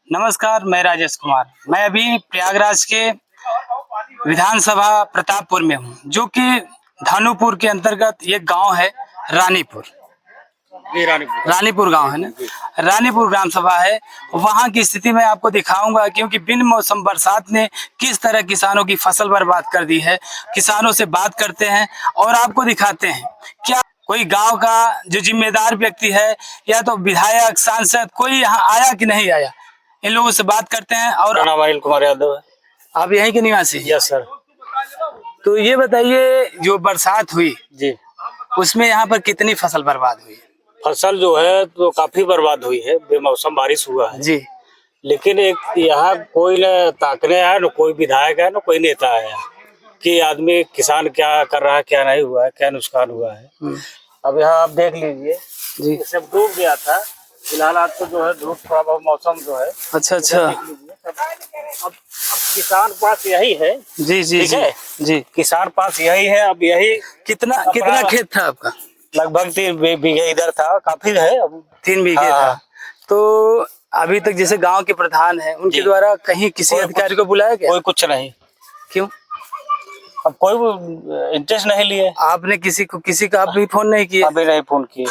नमस्कार, मैं राजेश कुमार। मैं अभी प्रयागराज के विधानसभा प्रतापपुर में हूँ, जो कि धानुपुर के अंतर्गत एक गांव है रानीपुर। रानीपुर गांव है ना, रानीपुर ग्राम सभा है। वहां की स्थिति मैं आपको दिखाऊंगा, क्योंकि बिन मौसम बरसात ने किस तरह किसानों की फसल बर्बाद कर दी है। किसानों से बात करते हैं और आपको दिखाते हैं क्या कोई गांव का जो जिम्मेदार व्यक्ति है या तो विधायक सांसद कोई यहाँ आया कि नहीं आया। इन लोगों से बात करते हैं। और अनिल कुमार यादव है। आप यहीं के निवासी? Yes sir. तो ये बताइए, जो बरसात हुई जी, उसमें यहाँ पर कितनी फसल बर्बाद हुई? फसल जो है तो काफी बर्बाद हुई है, बेमौसम बारिश हुआ है जी। लेकिन एक यहाँ कोई न ताकने आया, न कोई विधायक है, न कोई नेता आया कि आदमी किसान क्या कर रहा है, क्या नहीं हुआ है, क्या नुकसान हुआ है। अब यहाँ आप देख लीजिए जी। सब डूब गया था। फिलहाल आज तो जो है धूप थोड़ा बहुत मौसम जो है। अच्छा। अब किसान पास यही है। जी जी ठीक है जी। किसान पास यही है। अब यही कितना खेत था आपका? लगभग 3 बीघे इधर था, काफी है। अब 3 बीघे था। तो अभी तक जैसे गांव के प्रधान हैं, उनके द्वारा कहीं किसी अधिकारी को बुलाया गया? कोई कुछ नहीं। क्यों? अब कोई इंटरेस्ट नहीं लिए। आपने किसी का आप भी फोन नहीं किए? अभी नहीं फोन किए।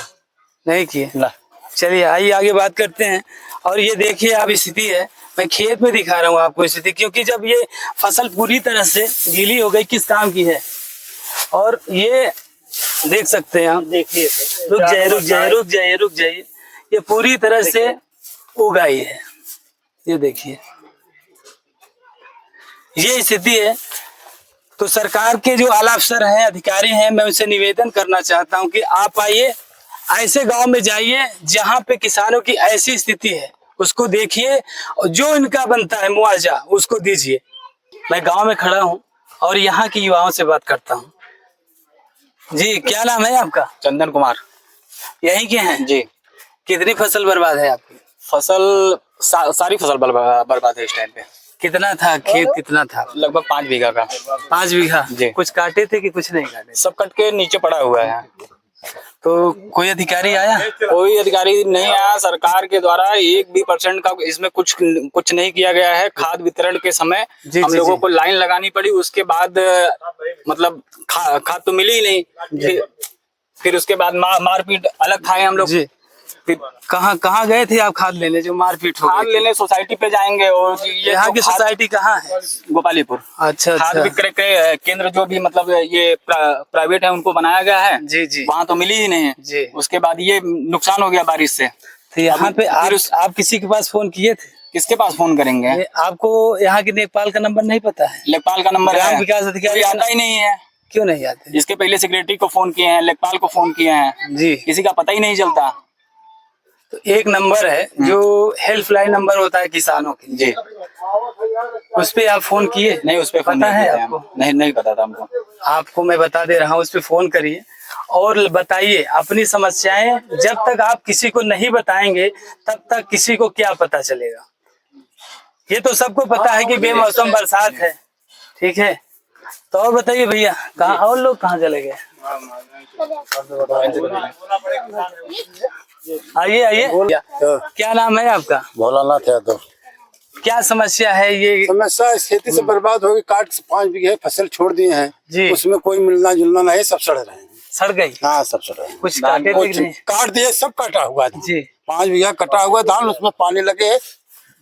नहीं किए ना। चलिए आइए आगे बात करते हैं। और ये देखिए आप स्थिति है, मैं खेत में दिखा रहा हूँ आपको स्थिति, क्योंकि जब ये फसल पूरी तरह से गीली हो गई किस काम की है। और ये देख सकते हैं आप, देखिए रुक जाइए, ये पूरी तरह से उगाई है। ये देखिए ये स्थिति है। तो सरकार के जो आला अफसर हैं, अधिकारी हैं, मैं उनसे निवेदन करना चाहता हूं कि आप आइए, ऐसे गांव में जाइए जहां पे किसानों की ऐसी स्थिति है, उसको देखिए और जो इनका बनता है मुआवजा उसको दीजिए। मैं गांव में खड़ा हूं और यहाँ के युवाओं से बात करता हूं। जी, क्या नाम है आपका? चंदन कुमार। यहीं के हैं जी। कितनी फसल बर्बाद है आपकी? फसल सारी फसल बर्बाद है इस टाइम पे। कितना था खेत, कितना था? लगभग 5 बीघा का। 5 बीघा जी। कुछ काटे थे कि कुछ नहीं काटे? सब कट के नीचे पड़ा हुआ है। तो कोई अधिकारी आया? कोई अधिकारी नहीं आया। सरकार के द्वारा 1% का इसमें कुछ नहीं किया गया है। खाद वितरण के समय हम लोगों को लाइन लगानी पड़ी, उसके बाद मतलब खाद तो मिली ही नहीं। फिर उसके बाद मारपीट अलग खाए हम लोग। फिर कहाँ गए थे आप खाद लेने जो मारपीट हो गई? खाद लेने सोसाइटी पे जाएंगे। और यहाँ की सोसाइटी कहाँ है? गोपालीपुर। अच्छा। खाद विक्रय के केंद्र जो भी मतलब ये प्राइवेट है उनको बनाया गया है। जी जी। वहाँ तो मिली ही नहीं है जी। उसके बाद ये नुकसान हो गया बारिश से। तो यहाँ पे आप किसी के पास फोन किए थे? किसके पास फोन करेंगे? आपको यहाँ के लेखपाल का नंबर नहीं पता है? लेखपाल का नंबर ग्राम विकास अधिकारी आता ही नहीं है। क्यों नहीं आते? इसके पहले सेक्रेटरी को फोन किए हैं, लेखपाल को फोन किए हैं जी, किसी का पता ही नहीं चलता। तो एक नंबर है जो हेल्पलाइन नंबर होता है किसानों के जी, उस पे आप फोन किए? नहीं, उस पे पता है आपको? नहीं पता था हमको। आपको मैं बता दे रहा हूँ, उस पे फोन करिए और बताइए अपनी समस्याएं। जब तक आप किसी को नहीं बताएंगे तब तक किसी को क्या पता चलेगा। ये तो सबको पता है कि बेमौसम बरसात है, ठीक है। तो और बताइए भैया, कहाँ और लोग कहाँ चले गए? आइए। क्या नाम है आपका? भोलानाथ यादव। क्या समस्या है? ये समस्या खेती से बर्बाद हो गई। काट 5 बीघे फसल छोड़ दिए हैं जी, उसमें कोई मिलना जुलना नहीं, सब सड़ रहे हैं। सड़ गई? हाँ, सब सड़ रहे हैं। कुछ काटे नहीं? काट दिए, सब कटा हुआ है जी। 5 बीघा कटा हुआ धान, उसमें पानी लगे,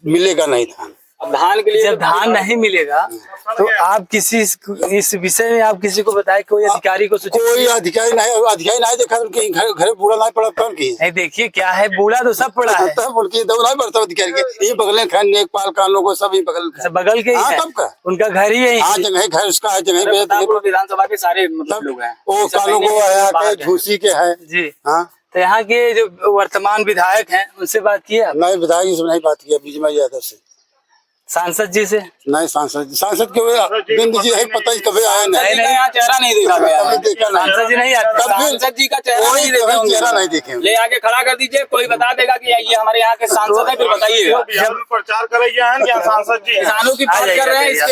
मिलेगा नहीं धान। अब धान के लिए जब धान नहीं मिलेगा तो आप किसी इस विषय में आप किसी को बताए? कोई अधिकारी को सूचित? कोई अधिकारी नहीं देखा। उनके घर बूढ़ा नहीं पड़ा कौन की? नहीं, देखिए क्या है, बूढ़ा तो सब पड़ा है। उनकी दौड़ नहीं पड़ता अधिकारी के। ये बगल में लेखपाल का लोगों सब ही बगल के ही है। उनका घर ही है। हाँ, जगह घर उसका है, जगह विधानसभा के सारे मतलब लोग हैं। वो कालों को झूसी के है जी। हाँ, तो यहाँ के जो वर्तमान विधायक हैं उनसे बात की? नहीं, विधायक से नहीं बात किया। बीजमा यादव से। सांसद जी से? नहीं, सांसद के जी है, पता ही कभी आया नहीं। यहाँ चेहरा नहीं देखा गया। सांसद जी नहीं आते? सांसद जी का चेहरा नहीं देखे। ले आके खड़ा कर दीजिए, कोई बता देगा कि ये हमारे यहाँ के सांसद है, फिर बताइएगा। जब प्रचार करेंगे सांसद जी किसानों की बात कर रहे हैं।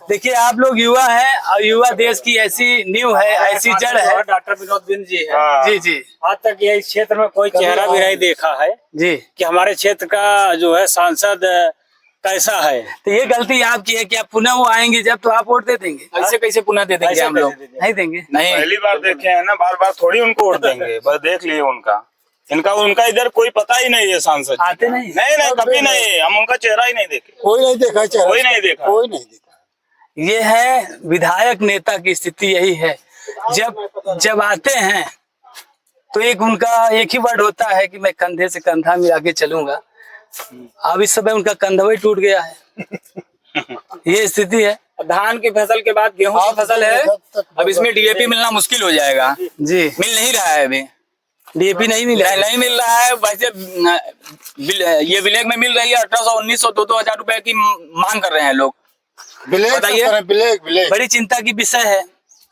देखिए आप लोग युवा हैं और युवा देश की ऐसी नींव है, ऐसी जड़ है। डॉक्टर विनोद बिंद जी है जी। आज तक ये इस क्षेत्र में कोई चेहरा भी नहीं देखा है जी कि हमारे क्षेत्र का जो है सांसद कैसा है। तो ये गलती आपकी है कि आप पुनः वो आएंगे जब तो आप वोट दे देंगे। ऐसे कैसे पुनः दे देंगे हम लोग? नहीं देंगे। नहीं, पहली बार देखे हैं ना, बार बार थोड़ी उनको वोट देंगे, बस देख लिए उनका उनका इधर कोई पता ही नहीं है सांसद। आते नहीं। नहीं कभी नहीं, हम उनका चेहरा ही नहीं देखे, कोई नहीं देखा चेहरा, कोई नहीं देखा। कोई नहीं देखा। ये है विधायक नेता की स्थिति, यही है। जब आते हैं तो उनका एक ही वर्ड होता है कि मैं कंधे से कंधा मिला के चलूंगा। अब इस समय उनका कंधा ही टूट गया है। ये स्थिति है। धान की फसल के बाद गेहूं की फसल है, अब इसमें डीएपी मिलना मुश्किल हो जाएगा। जी, मिल नहीं रहा है अभी, डीएपी नहीं मिला है। नहीं मिल रहा है। वैसे ये विलेज में मिल रही है 1800, 1900, 2-2 हजार रुपए की मांग कर रहे हैं लोग। बताइए। ब्लैक बड़ी चिंता की विषय है,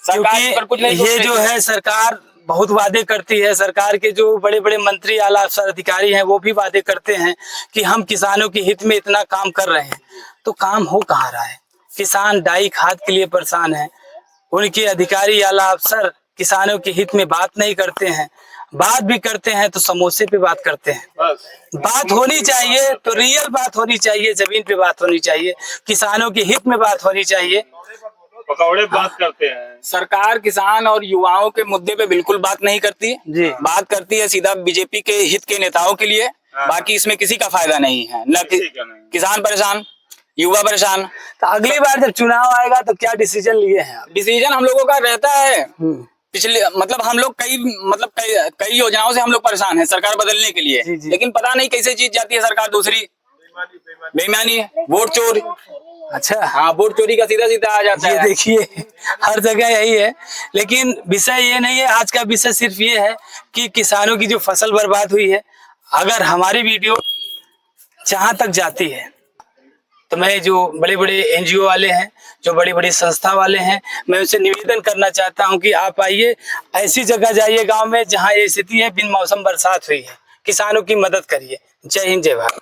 सरकार इस पर कुछ नहीं क्योंकि सोच ये रही जो है सरकार बहुत वादे करती है। सरकार के जो बड़े बड़े मंत्री, आला अफसर, अधिकारी हैं, वो भी वादे करते हैं कि हम किसानों के हित में इतना काम कर रहे हैं, तो काम हो कहाँ रहा है? किसान डाई खाद के लिए परेशान है। उनके अधिकारी, आला अफसर किसानों के हित में बात नहीं करते हैं। बात भी करते हैं तो समोसे पे बात करते हैं। बात होनी चाहिए तो रियल बात होनी चाहिए, जमीन पे बात होनी चाहिए, किसानों के हित में बात होनी चाहिए। पकौड़े बात करते हैं। सरकार किसान और युवाओं के मुद्दे पे बिल्कुल बात नहीं करती जी। बात करती है सीधा बीजेपी के हित के नेताओं के लिए। बाकी इसमें किसी का फायदा नहीं है। न किसान परेशान, युवा परेशान। तो अगली बार जब चुनाव आएगा तो क्या डिसीजन लिए हैं आप? डिसीजन हम लोगों का रहता है पिछले, मतलब हम लोग कई योजनाओं से हम लोग परेशान हैं सरकार बदलने के लिए। जी, जी। लेकिन पता नहीं कैसे जीत जाती है सरकार दूसरी। बेईमानी है, वोट चोर। अच्छा, हाँ, वोट चोरी का सीधा सीधा आ जाता ये है। देखिए हर जगह यही है। लेकिन विषय ये नहीं है, आज का विषय सिर्फ ये है कि किसानों की जो फसल बर्बाद हुई है, अगर हमारी वीडियो जहां तक जाती है तो मैं जो बड़े बड़े एनजीओ वाले हैं, जो बड़ी बड़ी संस्था वाले हैं, मैं उनसे निवेदन करना चाहता हूं कि आप आइए, ऐसी जगह जाइए गांव में जहां ये स्थिति है, बिन मौसम बरसात हुई है, किसानों की मदद करिए। जय हिंद, जय भारत।